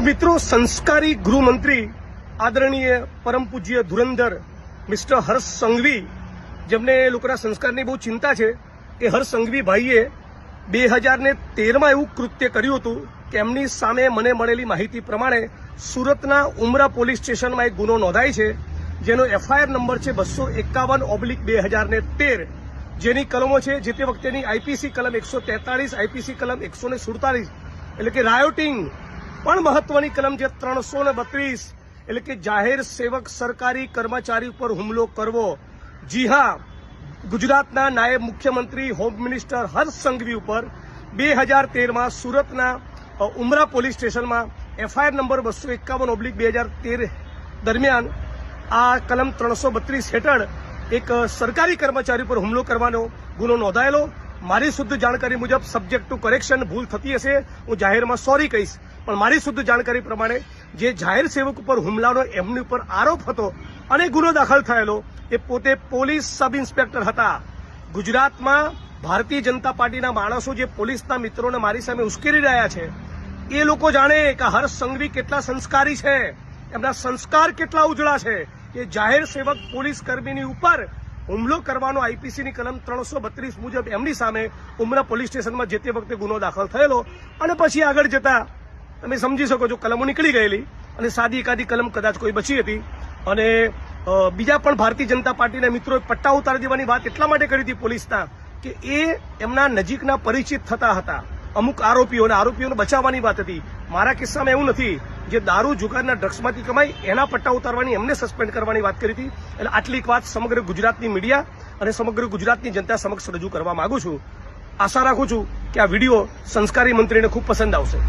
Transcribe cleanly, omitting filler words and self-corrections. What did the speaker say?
મિત્રો, સંસ્કારી ગૃહમંત્રી આદરણીય પરમ પૂજ્ય ધુરંધર મિસ્ટર હર્ષ સંઘવી, જેમને લોકોના સંસ્કારની બહુ ચિંતા છે, કે હર્ષ સંઘવી ભાઈએ 2013માં એવું કૃત્ય કર્યું હતું કે એમની સામે મને મળેલી માહિતી પ્રમાણે સુરતના ઉમરા પોલીસ સ્ટેશનમાં એક ગુનો નોંધાય છે, જેનો એફઆઈઆર નંબર છે 251/2013, જેની કલમો છે જે તે વખતેની આઈપીસી કલમ 143, આઈપીસી કલમ 147 એટલે કે રાયોટિંગ, પણ મહત્વની કલમ છે 332 એટલે કે જાહેર સેવક સરકારી કર્મચારી ઉપર હુમલો કરવો. જી હા, ગુજરાતના નાયબ મુખ્યમંત્રી હોમ મિનિસ્ટર હર્ષ સંઘવી ઉપર 2013માં સુરતના ઉમરા પોલીસ સ્ટેશનમાં એફઆઈઆર નંબર 251/2013 દરમિયાન આ કલમ 332 હેઠળ એક સરકારી કર્મચારી પર હુમલો કરવાનો ગુનો નોંધાયેલો. મારી શુદ્ધ જાણકારી મુજબ સબ્જેક્ટ ટુ કરેક્શન ભૂલ થતી હશે, હું જાહેરમાં સોરી કહીશ, પણ મારી શુદ્ધ જાણકારી પ્રમાણે જે જાહેર સેવક ઉપર હુમલાનો એમની ઉપર આરોપ હતો અને ગુનો દાખલ થયેલો એ પોતે પોલીસ સબ ઇન્સ્પેક્ટર હતા. ગુજરાતમાં ભારતીય જનતા પાર્ટીના માણસો જે પોલીસના મિત્રોને મારી સામે ઉશ્કેરી રહ્યા છે, એ લોકો જાણે કે હર્ષ સંઘવી કેટલા સંસ્કારી છે, એમના સંસ્કાર કેટલા ઉજળા છે કે જાહેર સેવક પોલીસ કર્મીની ઉપર હુમલો કરવાનો આઈપીસીની કલમ 332 મુજબ એમની સામે ઉમરા પોલીસ સ્ટેશનમાં જે તે વખતે ગુનો દાખલ થયેલો. અને પછી આગળ જતા તમે સમજી શકો છો, કલમો નીકળી ગયેલી અને સાદી એકાદી કલમ કદાચ કોઈ બચી હતી. અને બીજા પણ ભારતીય જનતા પાર્ટીના મિત્રોએ પટ્ટા ઉતારી દેવાની વાત એટલા માટે કરી હતી પોલીસના, કે એ એમના નજીકના પરિચિત થતા હતા અમુક આરોપીઓને બચાવવાની વાત હતી. મારા કિસ્સામાં એવું નથી. જે દારૂ જુગારના ડ્રગ્સમાંથી કમાઈ એના પટ્ટા ઉતારવાની, એમને સસ્પેન્ડ કરવાની વાત કરી હતી. એટલે આટલી એક વાત સમગ્ર ગુજરાતની મીડિયા અને સમગ્ર ગુજરાતની જનતા સમક્ષ રજૂ કરવા માંગુ છું. આશા રાખું છું કે આ વિડીયો સંસ્કારી મંત્રીને ખૂબ પસંદ આવશે.